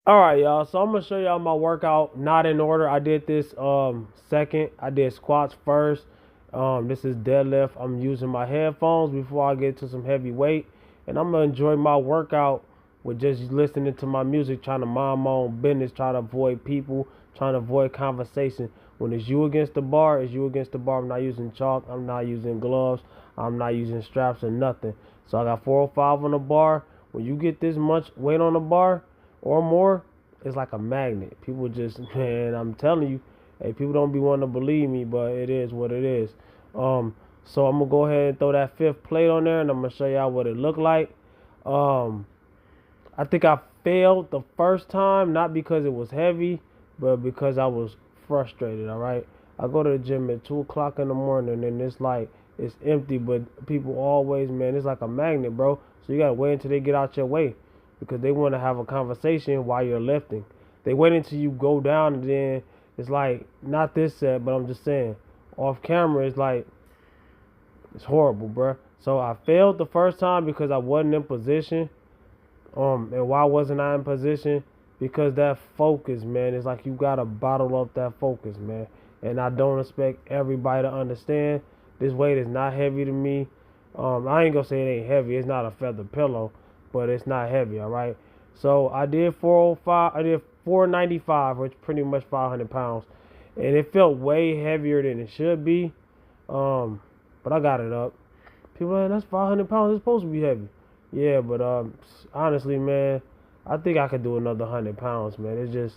All right, y'all. So I'm gonna show y'all my workout, not in order. I did this second. I did squats first. This is deadlift. I'm using my headphones before I get to some heavy weight, and I'm gonna enjoy my workout with just listening to my music, trying to mind my own business, trying to avoid people, trying to avoid conversation. When it's you against the bar, it's you against the bar. I'm not using chalk. I'm not using gloves. I'm not using straps or nothing. So I got 405 on the bar. When you get this much weight on the bar or more, it's like a magnet. People just, man, I'm telling you, hey, people don't be wanting to believe me, but it is what it is. Um, so I'm gonna go ahead and throw that fifth plate on there, and I'm gonna show y'all what it looked like. Um, I think I failed the first time, not because it was heavy, but because I was frustrated. All right, I go to the gym at 2 o'clock in the morning, and it's like it's empty, but people always, man, it's like a magnet, bro. So you gotta wait until they get out your way, because they want to have a conversation while you're lifting. They wait until you go down, and then it's like not this set, but I'm just saying, off camera, it's like it's horrible, bro. So I failed the first time because I wasn't in position. And why wasn't I in position? Because that focus, man, it's like you gotta bottle up that focus, man. And I don't expect everybody to understand. This weight is not heavy to me. I ain't gonna say it ain't heavy. It's not a feather pillow, but it's not heavy. All right. So I did 405. I did 495, which pretty much 500 pounds, and it felt way heavier than it should be. Um, but I got it up. People are like, that's 500 pounds. It's supposed to be heavy. Yeah, but honestly, man, I think I could do another 100 pounds, man. It's just,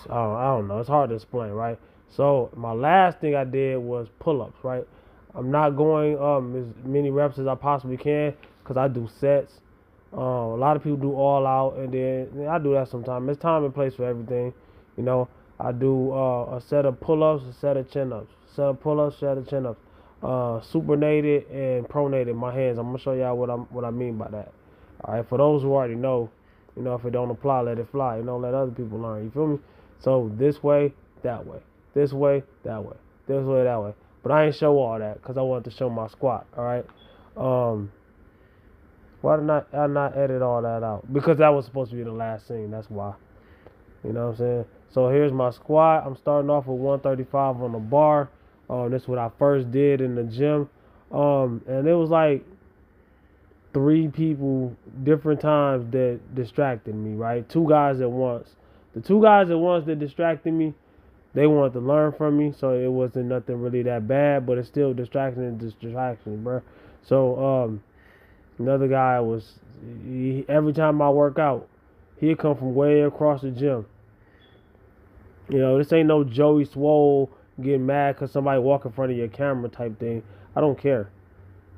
I don't know. It's hard to explain, right? So my last thing I did was pull-ups, right? I'm not going as many reps as I possibly can because I do sets. A lot of people do all out, and then I do that sometimes. There's time and place for everything, you know. I do a set of pull-ups, a set of chin-ups, set of pull-ups, set of chin-ups, supernated and pronated my hands. I'm gonna show y'all what I mean by that. All right, for those who already know, if it don't apply, let it fly. Let other people learn. You feel me? So this way, that way, this way, that way, this way, that way. But I ain't show all that because I wanted to show my squat. All right. Um, why did I not edit all that out? Because that was supposed to be the last scene. That's why. You know what I'm saying? So here's my squat. I'm starting off with 135 on the bar. This is what I first did in the gym. And it was like three people, different times that distracted me, right? Two guys at once. The two guys at once that distracted me, they wanted to learn from me, so it wasn't nothing really that bad, but it's still distraction and distraction, bro. So, another guy every time I work out, he'd come from way across the gym. This ain't no Joey Swole getting mad because somebody walk in front of your camera type thing. I don't care.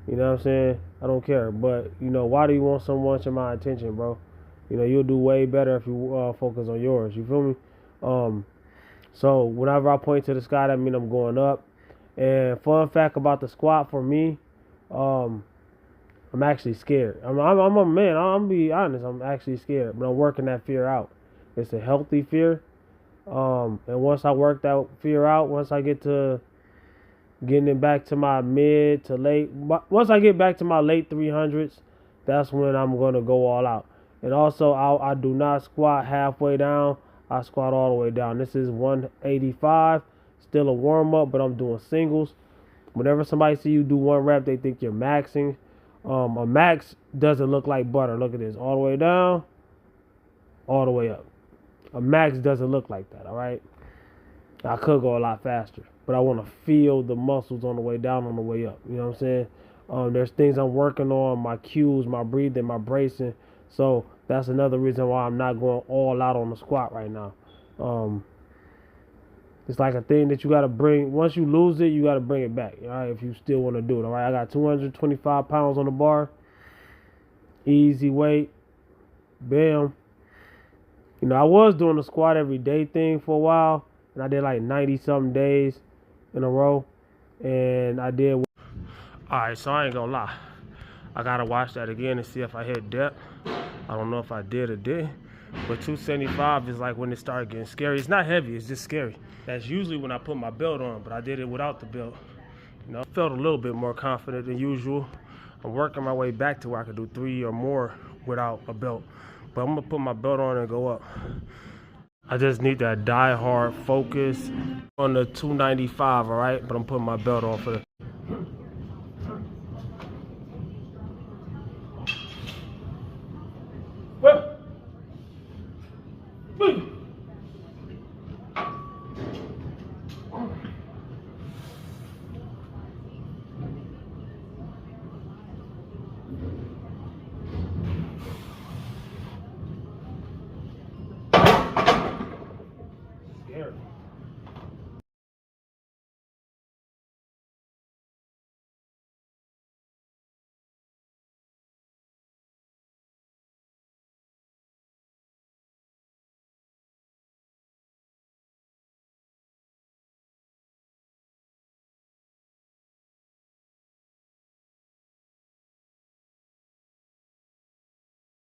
You know what I'm saying? I don't care. But, why do you want so much of my attention, bro? You'll do way better if you focus on yours. You feel me? Um, so whenever I point to the sky, that means I'm going up. And fun fact about the squat for me, um, I'm actually scared. I'm a man. I'm gonna be honest. I'm actually scared, but I'm working that fear out. It's a healthy fear. And once I work that fear out, once I get to getting it back to my mid to late, once I get back to my late 300s, that's when I'm gonna go all out. And also, I do not squat halfway down. I squat all the way down. This is 185, still a warm up, but I'm doing singles. Whenever somebody see you do one rep, they think you're maxing. A max doesn't look like butter. Look at this, all the way down, all the way up. A max doesn't look like that. All right. I could go a lot faster, but I want to feel the muscles on the way down, on the way up. You know what I'm saying? There's things I'm working on, my cues, my breathing, my bracing. So that's another reason why I'm not going all out on the squat right now. Um, it's like a thing that you got to bring. Once you lose it, you got to bring it back. All right, if you still want to do it. All right, I got 225 pounds on the bar, easy weight, bam. I was doing the squat every day thing for a while, and I did like 90 something days in a row, and I did. All right, so I ain't gonna lie, I gotta watch that again and see if I hit depth. I don't know if I did or did, but 275 is like when it started getting scary. It's not heavy, it's just scary. That's usually when I put my belt on, but I did it without the belt. I felt a little bit more confident than usual. I'm working my way back to where I could do 3 or more without a belt. But I'm gonna put my belt on and go up. I just need that die hard focus on the 295, all right? But I'm putting my belt on for the